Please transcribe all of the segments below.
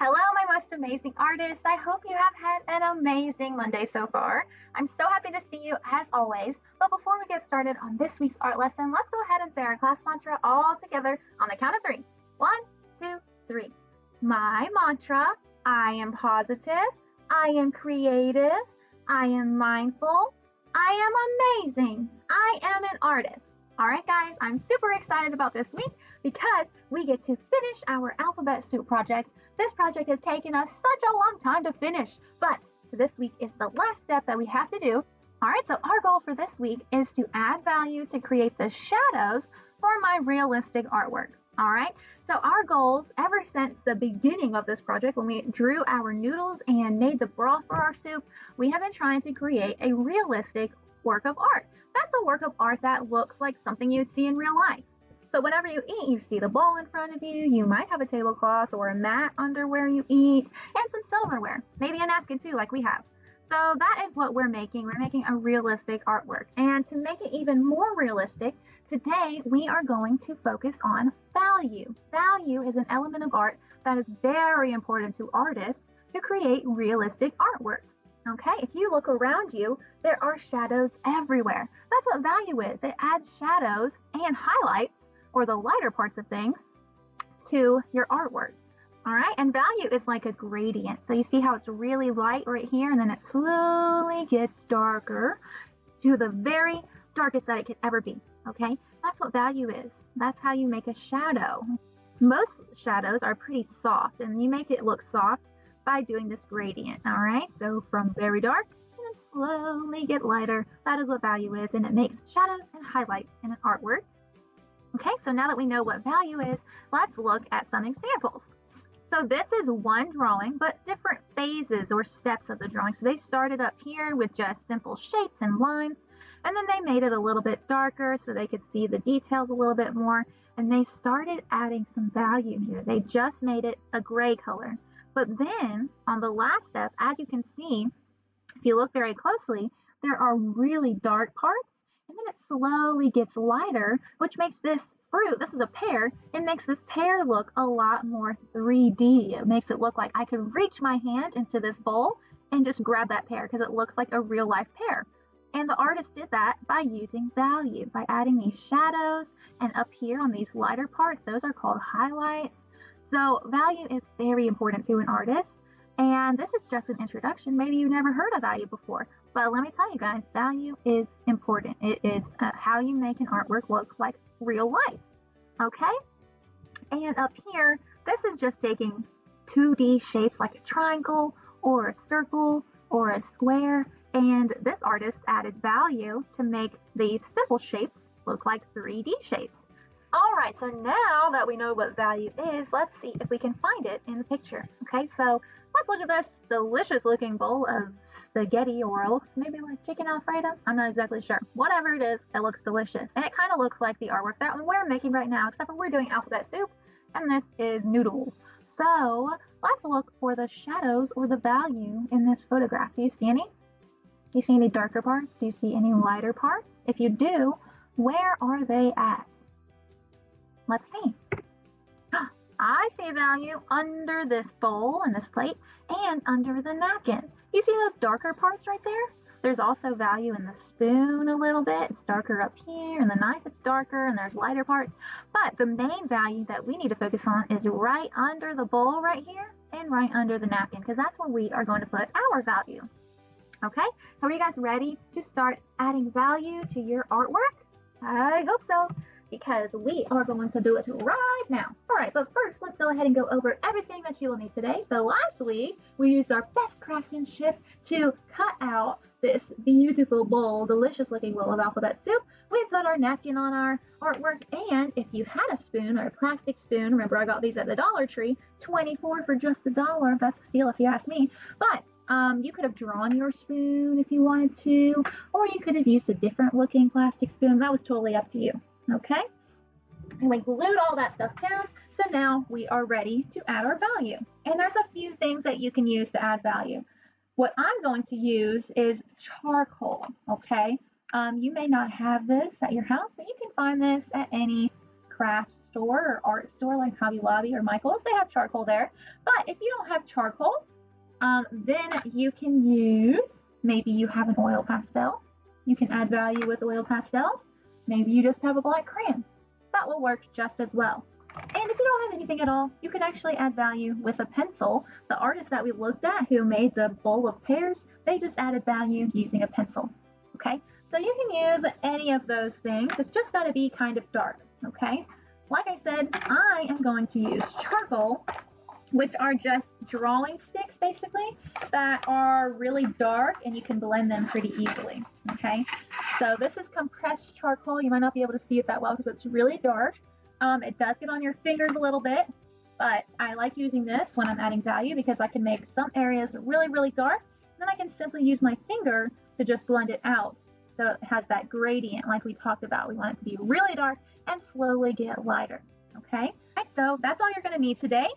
Hello, my most amazing artist. I hope you have had an amazing Monday so far. I'm so happy to see you as always. But before we get started on this week's art lesson, let's go ahead and say our class mantra all together on the count of three. 1, 2, 3. My mantra: I am positive, I am creative, I am mindful, I am amazing, I am an artist. All right, guys, I'm super excited about this week because we get to finish our alphabet soup project. This project has taken us such a long time to finish, so this week is the last step that we have to do. All right, so our goal for this week is to add value to create the shadows for my realistic artwork. All right, so our goals ever since the beginning of this project, when we drew our noodles and made the broth for our soup, we have been trying to create a realistic work of art. That's a work of art that looks like something you'd see in real life. So whenever you eat, you see the bowl in front of you, you might have a tablecloth or a mat under where you eat, and some silverware, maybe a napkin too, like we have. So that is what we're making. We're making a realistic artwork. And to make it even more realistic, today we are going to focus on value. Value is an element of art that is very important to artists to create realistic artwork. Okay, if you look around you, there are shadows everywhere. That's what value is. It adds shadows and highlights, or the lighter parts of things, to your artwork. All right, and value is like a gradient. So you see how it's really light right here, and then it slowly gets darker to the very darkest that it could ever be. Okay, that's what value is. That's how you make a shadow. Most shadows are pretty soft, and you make it look soft by doing this gradient. All right, so from very dark and then slowly get lighter. That is what value is, and it makes shadows and highlights in an artwork. Okay, so now that we know what value is, let's look at some examples. So this is one drawing, but different phases or steps of the drawing. So they started up here with just simple shapes and lines, and then they made it a little bit darker so they could see the details a little bit more, and they started adding some value here. They just made it a gray color. But then on the last step, as you can see, if you look very closely, there are really dark parts, and then it slowly gets lighter, which makes this fruit, this is a pear, it makes this pear look a lot more 3D. It makes it look like I could reach my hand into this bowl and just grab that pear because it looks like a real life pear. And the artist did that by using value, by adding these shadows, and up here on these lighter parts, those are called highlights. So value is very important to an artist, and this is just an introduction. Maybe you've never heard of value before, but let me tell you guys, value is important. It is how you make an artwork look like real life, okay? And up here, this is just taking 2D shapes like a triangle or a circle or a square, and this artist added value to make these simple shapes look like 3D shapes. All right, so now that we know what value is, let's see if we can find it in the picture. Okay, so let's look at this delicious looking bowl of spaghetti, or it looks maybe like chicken Alfredo. I'm not exactly sure. Whatever it is, it looks delicious. And it kind of looks like the artwork that we're making right now, except for we're doing alphabet soup, and this is noodles. So let's look for the shadows or the value in this photograph. Do you see any? Do you see any darker parts? Do you see any lighter parts? If you do, where are they at? Let's see. I see value under this bowl and this plate and under the napkin. You see those darker parts right there? There's also value in the spoon a little bit. It's darker up here, and the knife it's darker, and there's lighter parts. But the main value that we need to focus on is right under the bowl right here and right under the napkin, because that's where we are going to put our value. Okay, so are you guys ready to start adding value to your artwork? I hope so, because we are going to do it right now. All right, but first, let's go ahead and go over everything that you will need today. So last week, we used our best craftsmanship to cut out this beautiful bowl, delicious looking bowl of alphabet soup. We put our napkin on our artwork, and if you had a spoon or a plastic spoon, remember I got these at the Dollar Tree, 24 for just $1. That's a steal if you ask me. But you could have drawn your spoon if you wanted to, or you could have used a different looking plastic spoon. That was totally up to you. Okay, and we glued all that stuff down, so now we are ready to add our value. And there's a few things that you can use to add value. What I'm going to use is charcoal. Okay, you may not have this at your house, but you can find this at any craft store or art store like Hobby Lobby or Michael's, they have charcoal there. But if you don't have charcoal, then you can use, maybe you have an oil pastel. You can add value with oil pastels. Maybe you just have a black crayon. That will work just as well. And if you don't have anything at all, you can actually add value with a pencil. The artist that we looked at who made the bowl of pears, they just added value using a pencil. Okay, so you can use any of those things. It's just got to be kind of dark. Okay, like I said, I am going to use charcoal, which are just drawing sticks basically that are really dark and you can blend them pretty easily. Okay, so this is compressed charcoal. You might not be able to see it that well because it's really dark. It does get on your fingers a little bit, but I like using this when I'm adding value because I can make some areas really, really dark. And then I can simply use my finger to just blend it out. So it has that gradient like we talked about. We want it to be really dark and slowly get lighter. Okay, so that's all you're going to need today.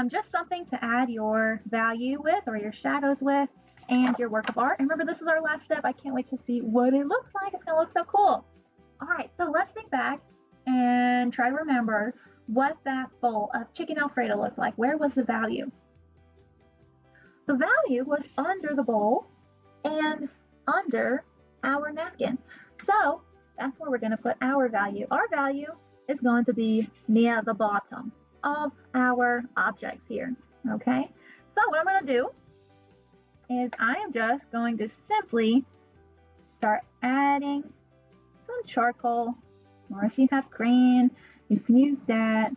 Just something to add your value with or your shadows with and your work of art. And remember, this is our last step. I can't wait to see what it looks like. It's going to look so cool. All right, so let's think back and try to remember what that bowl of chicken Alfredo looked like. Where was the value? The value was under the bowl and under our napkin. So that's where we're going to put our value. Our value is going to be near the bottom of our objects here. Okay, so what I'm going to do is I am just going to simply start adding some charcoal. Or if you have crayon, you can use that.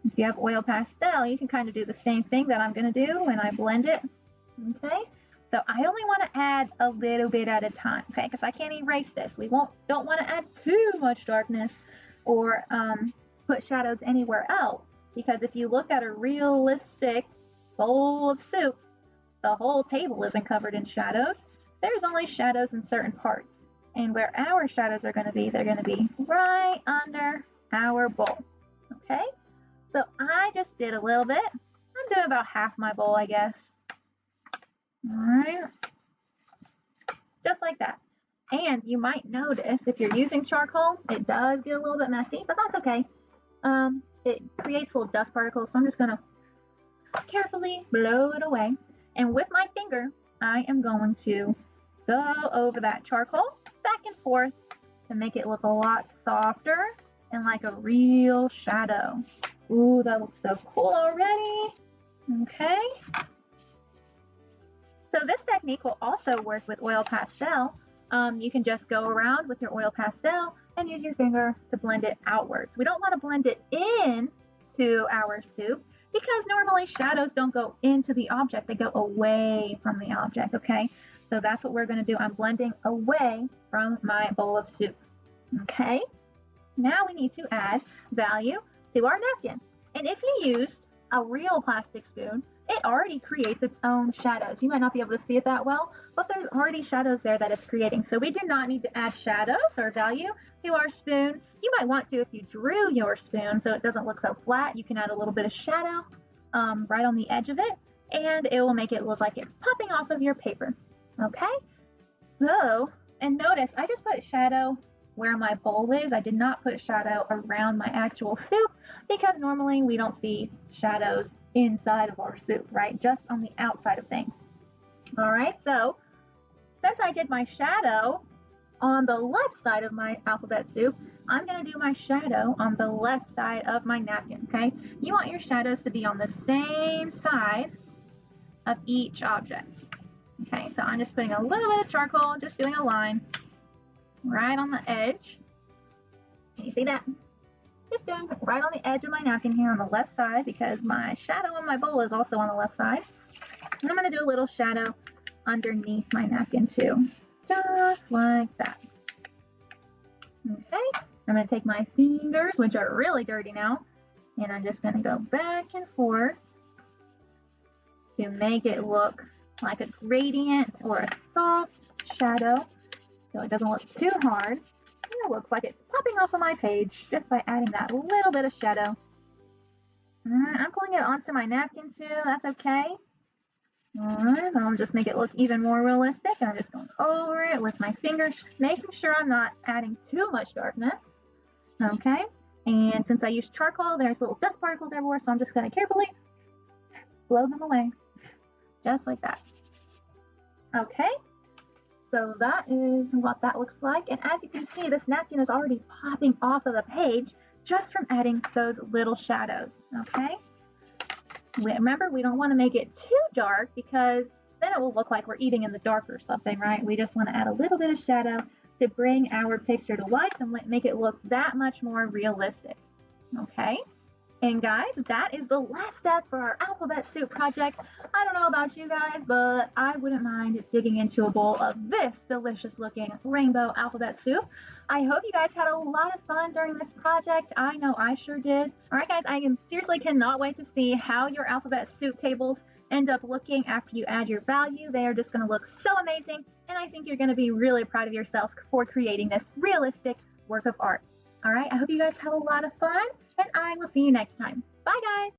If you have oil pastel, you can kind of do the same thing that I'm going to do when I blend it. Okay, so I only want to add a little bit at a time, okay, because I can't erase this. We don't want to add too much darkness or put shadows anywhere else, because if you look at a realistic bowl of soup, the whole table isn't covered in shadows. There's only shadows in certain parts. And where our shadows are going to be, they're going to be right under our bowl. Okay, so I just did a little bit. I'm doing about half my bowl, I guess. All right, just like that. And you might notice if you're using charcoal, it does get a little bit messy, but that's okay. It creates little dust particles, so I'm just going to carefully blow it away. And with my finger, I am going to go over that charcoal back and forth to make it look a lot softer and like a real shadow. Ooh, that looks so cool already. Okay. So this technique will also work with oil pastel. You can just go around with your oil pastel and use your finger to blend it outwards. We don't want to blend it in to our soup because normally shadows don't go into the object. They go away from the object, okay? So that's what we're going to do. I'm blending away from my bowl of soup. Okay, now we need to add value to our napkin. And if you used a real plastic spoon, it already creates its own shadows. You might not be able to see it that well, but there's already shadows there that it's creating. So we do not need to add shadows or value to our spoon. You might want to if you drew your spoon so it doesn't look so flat. You can add a little bit of shadow right on the edge of it, and it will make it look like it's popping off of your paper. Okay, so, and notice I just put shadow where my bowl is. I did not put shadow around my actual soup because normally we don't see shadows inside of our soup, right? Just on the outside of things. All right, so since I did my shadow on the left side of my alphabet soup, I'm going to do my shadow on the left side of my napkin, okay? You want your shadows to be on the same side of each object. Okay, so I'm just putting a little bit of charcoal, just doing a line right on the edge. Can you see that? Just doing it right on the edge of my napkin here on the left side because my shadow on my bowl is also on the left side. And I'm going to do a little shadow underneath my napkin too, just like that. Okay, I'm going to take my fingers, which are really dirty now, and I'm just going to go back and forth to make it look like a gradient or a soft shadow so it doesn't look too hard. And it looks like it's popping off of my page just by adding that little bit of shadow. Alright, I'm pulling it onto my napkin too, that's okay. Alright, I'll just make it look even more realistic. I'm just going over it with my fingers, making sure I'm not adding too much darkness. Okay, And since I used charcoal, there's little dust particles everywhere, so I'm just going to carefully blow them away, just like that. Okay, so that is what that looks like. And as you can see, this napkin is already popping off of the page just from adding those little shadows, okay? Remember, we don't want to make it too dark because then it will look like we're eating in the dark or something, right? We just want to add a little bit of shadow to bring our picture to life and make it look that much more realistic, okay? And guys, that is the last step for our alphabet soup project. I don't know about you guys, but I wouldn't mind digging into a bowl of this delicious looking rainbow alphabet soup. I hope you guys had a lot of fun during this project. I know I sure did. All right, guys, I seriously cannot wait to see how your alphabet soup tables end up looking after you add your value. They are just going to look so amazing, and I think you're going to be really proud of yourself for creating this realistic work of art. All right, I hope you guys have a lot of fun, and I will see you next time. Bye, guys!